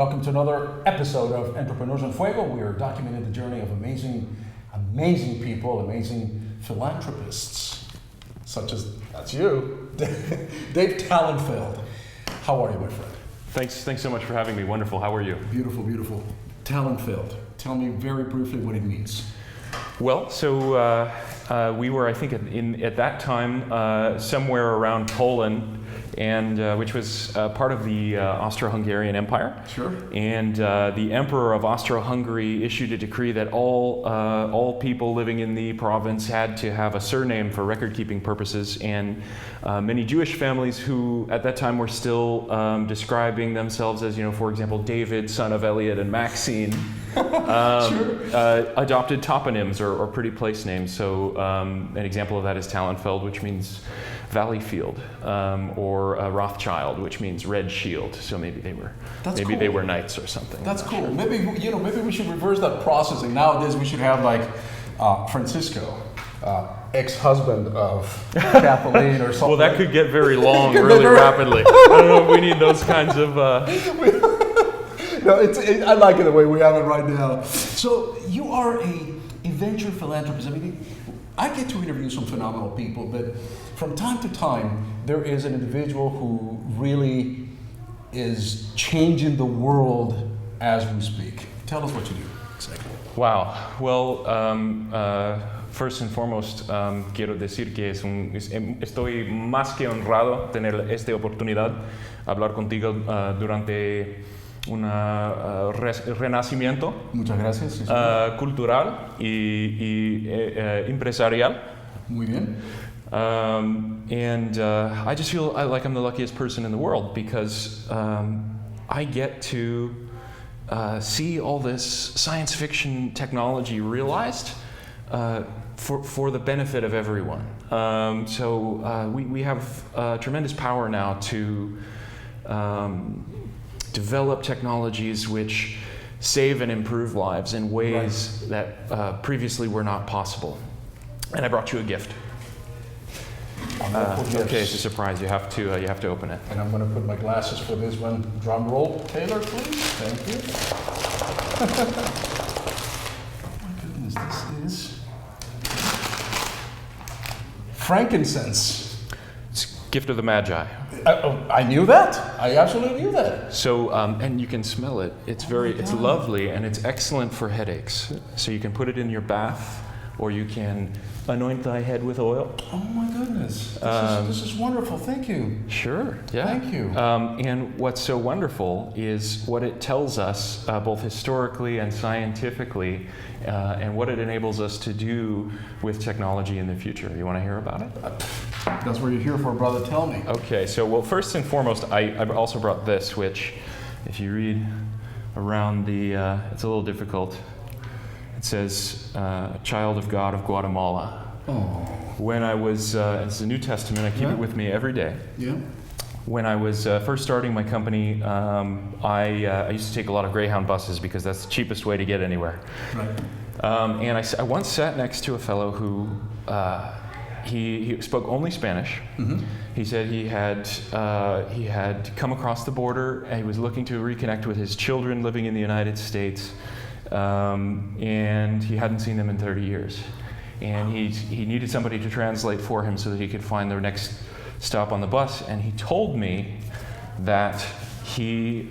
Welcome to another episode of Entrepreneurs in Fuego. We are documenting the journey of amazing people, amazing philanthropists, such as, that's you, Dave Talenfeld. How are you, my friend? Thanks so much for having me. Wonderful. How are you? Beautiful, beautiful. Talenfeld. Tell me very briefly what it means. Well, so we were, I think, at that time somewhere around Poland, and which was part of the Austro-Hungarian Empire. Sure. And the Emperor of Austro-Hungary issued a decree that all people living in the province had to have a surname for record-keeping purposes. And many Jewish families who, at that time, were still describing themselves as, for example, David, son of Elliot and Maxine, adopted toponyms or pretty place names. So an example of that is Talenfeld, which means Valley Field, or Rothschild, which means red shield. So maybe they were they were knights or something. That's cool. Sure. Maybe we should reverse that processing. Nowadays we should have like Francisco, ex-husband of Kathleen or something. Well, that could get very long really rapidly. I don't know if we need those kinds of. No, I like it the way we have it right now. So you are a venture philanthropist. I mean, I get to interview some phenomenal people, but from time to time, there is an individual who really is changing the world as we speak. Tell us what you do exactly. Wow. Well, first and foremost, quiero decir que estoy más que honrado tener esta oportunidad hablar contigo durante un renacimiento. Muchas gracias. Sí, cultural y empresarial. Muy bien. And I just feel like I'm the luckiest person in the world because I get to see all this science fiction technology realized for the benefit of everyone. So we have tremendous power now to develop technologies which save and improve lives in ways that previously were not possible. And I brought you a gift. Okay, it's a surprise. You have to open it. And I'm going to put my glasses for this one. Drum roll, Taylor, please. Thank you. Oh my goodness, this is frankincense. It's gift of the Magi. I knew that. I absolutely knew that. So, and you can smell it. It's it's lovely, and it's excellent for headaches. So you can put it in your bath, or you can anoint thy head with oil. Oh my goodness. This is wonderful. Thank you. Sure. Yeah. Thank you. And what's so wonderful is what it tells us, both historically and scientifically, and what it enables us to do with technology in the future. You want to hear about it? That's what you're here for, brother. Tell me. Okay. So, well, first and foremost, I also brought this, which, if you read around it's a little difficult. It says, "Child of God of Guatemala." Oh. When I was, it's the New Testament. I keep it with me every day. Yeah. When I was first starting my company, I used to take a lot of Greyhound buses because that's the cheapest way to get anywhere. Right. And I once sat next to a fellow who he spoke only Spanish. Mm-hmm. He said he had come across the border and he was looking to reconnect with his children living in the United States. And he hadn't seen them in 30 years. And he needed somebody to translate for him so that he could find their next stop on the bus. And he told me that he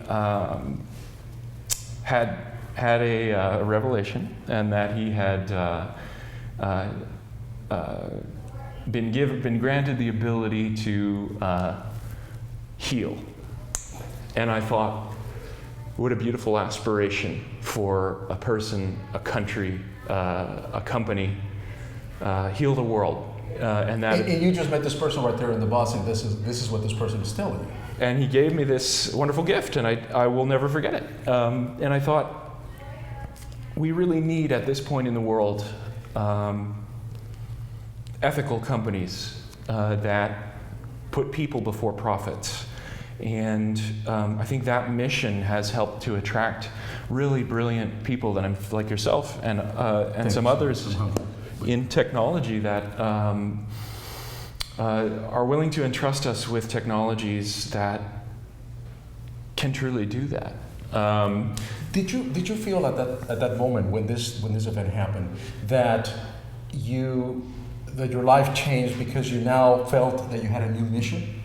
had a revelation, and that he had been granted the ability to heal. And I thought, what a beautiful aspiration for a person, a country, a company, heal the world. And you just met this person right there in the bus, and this is what this person is telling you. And he gave me this wonderful gift, and I will never forget it. And I thought, we really need at this point in the world ethical companies that put people before profits. And I think that mission has helped to attract really brilliant people that like yourself and some others in technology that are willing to entrust us with technologies that can truly do that. Did you feel at that moment when this event happened that your life changed because you now felt that you had a new mission?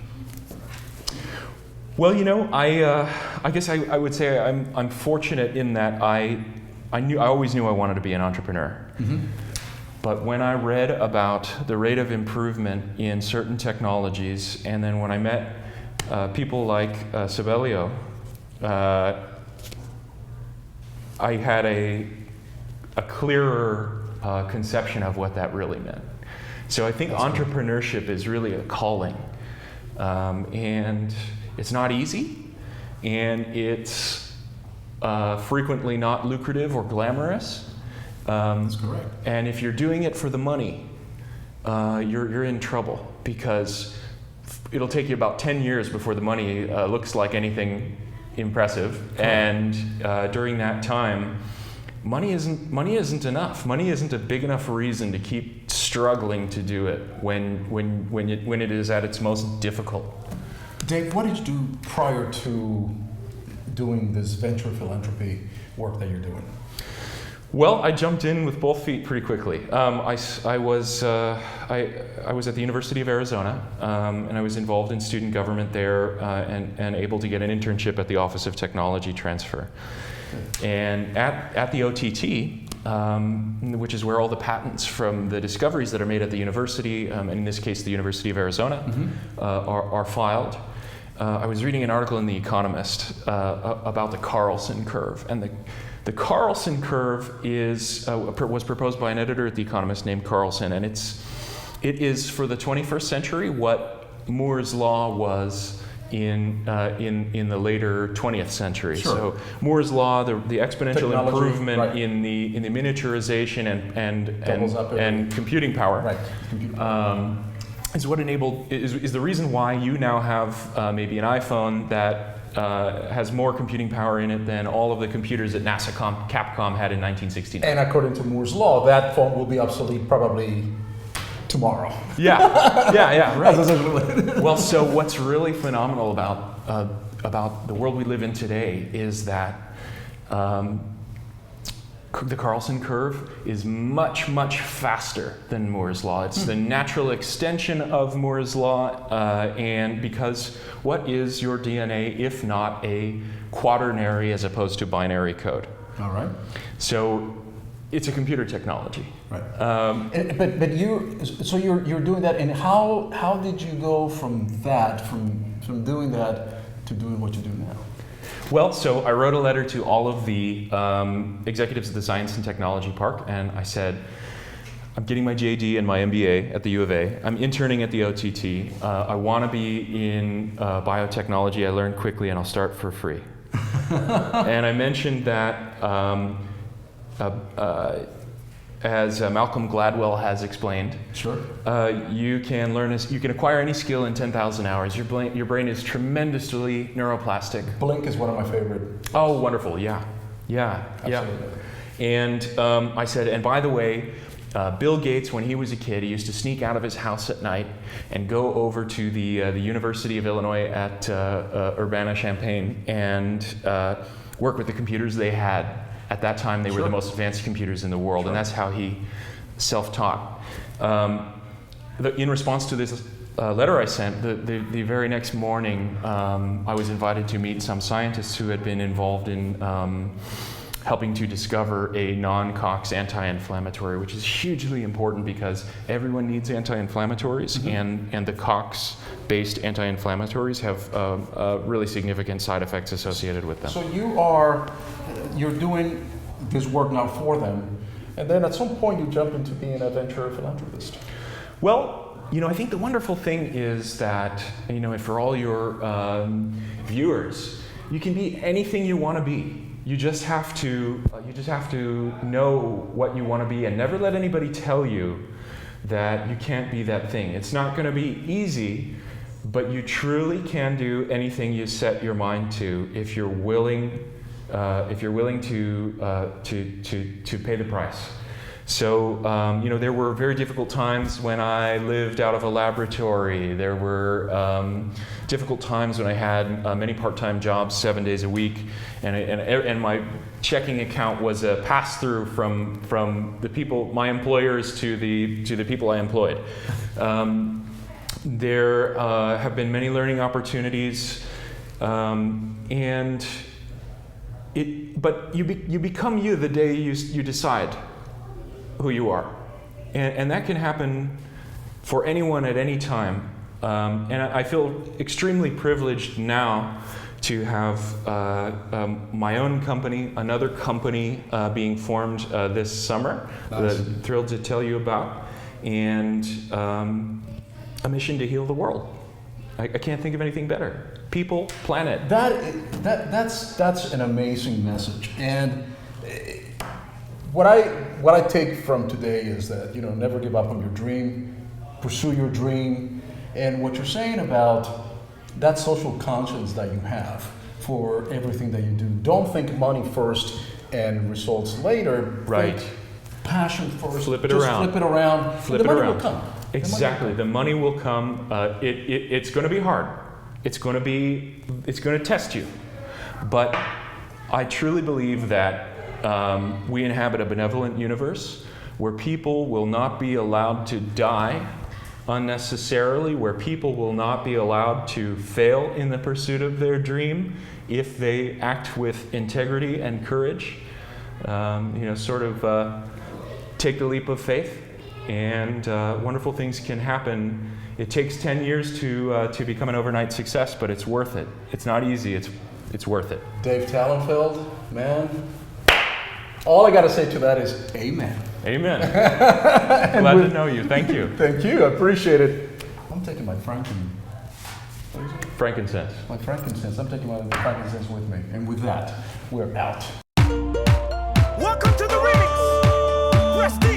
Well, I guess I would say I'm fortunate in that I always knew I wanted to be an entrepreneur. Mm-hmm. But when I read about the rate of improvement in certain technologies, and then when I met people like Sibelio, I had a clearer conception of what that really meant. So I think entrepreneurship is really a calling, and it's not easy, and it's frequently not lucrative or glamorous. That's correct. And if you're doing it for the money, you're in trouble, because it'll take you about 10 years before the money looks like anything impressive. Correct. And during that time, money isn't enough. Money isn't a big enough reason to keep struggling to do it when it is at its most difficult. Dave, what did you do prior to doing this venture philanthropy work that you're doing? Well, I jumped in with both feet pretty quickly. I was at the University of Arizona, and I was involved in student government there, and able to get an internship at the Office of Technology Transfer. And at the OTT, which is where all the patents from the discoveries that are made at the university, and in this case the University of Arizona, mm-hmm. are filed. I was reading an article in The Economist about the Carlson curve, and the Carlson curve was proposed by an editor at The Economist named Carlson, and it is for the 21st century what Moore's law was in the later 20th century. Sure. So Moore's law, the exponential Technology, improvement right. in the miniaturization and computing power. Right. Is what is the reason why you now have maybe an iPhone that has more computing power in it than all of the computers that Capcom had in 1969. And according to Moore's law, that phone will be obsolete probably tomorrow. Yeah, right. That's essentially Well, so what's really phenomenal about the world we live in today is that the Carlson curve is much, much faster than Moore's law. It's the natural extension of Moore's law, and because what is your DNA if not a quaternary as opposed to binary code? All right. So it's a computer technology. Right. But you're doing that, and how did you go from doing that to doing what you do now? Well, so I wrote a letter to all of the executives of the Science and Technology Park, and I said, I'm getting my JD and my MBA at the U of A. I'm interning at the OTT. I want to be in biotechnology. I learn quickly, and I'll start for free. And I mentioned that, as Malcolm Gladwell has explained, sure, you can acquire any skill in 10,000 hours. Your brain is tremendously neuroplastic. Blink is one of my favorite. Oh, wonderful! Yeah. Absolutely. And I said, and by the way, Bill Gates, when he was a kid, he used to sneak out of his house at night and go over to the University of Illinois at Urbana-Champaign and work with the computers they had. At that time, they were the most advanced computers in the world, and that's how he self-taught. In response to this letter I sent, the very next morning, I was invited to meet some scientists who had been involved in helping to discover a non-COX anti-inflammatory, which is hugely important because everyone needs anti-inflammatories, mm-hmm. and the COX-based anti-inflammatories have really significant side effects associated with them. So you're doing this work now for them, and then at some point you jump into being a venture philanthropist. Well, I think the wonderful thing is that, for all your viewers, you can be anything you want to be. You just have to know what you want to be, and never let anybody tell you that you can't be that thing. It's not going to be easy, but you truly can do anything you set your mind to if you're willing to pay the price. So, there were very difficult times when I lived out of a laboratory. There were difficult times when I had many part-time jobs 7 days a week, and my checking account was a pass-through from the people, my employers, to the people I employed. There have been many learning opportunities, but you become you the day you decide who you are, and that can happen for anyone at any time. And I feel extremely privileged now to have my own company, another company being formed this summer. Nice. Thrilled to tell you about, and a mission to heal the world. I can't think of anything better. People, planet. That's an amazing message. And what I take from today is that, never give up on your dream, pursue your dream, and what you're saying about that social conscience that you have for everything that you do. Don't think money first and results later. Right. Think passion first. Flip it Just around. Flip it around. Flip the it money around. will come. Exactly. The money will come. It's going to be hard. It's going to test you. But I truly believe that we inhabit a benevolent universe where people will not be allowed to die unnecessarily, where people will not be allowed to fail in the pursuit of their dream if they act with integrity and courage. Take the leap of faith, and wonderful things can happen. It takes 10 years to become an overnight success, but it's worth it. It's not easy. It's worth it. Dave Talenfeld, man. All I got to say to that is amen. Amen. Glad to know you. Thank you. Thank you. I appreciate it. I'm taking my frankincense. My frankincense. I'm taking my frankincense with me. And with that, we're out. Welcome to the remix. Prestige.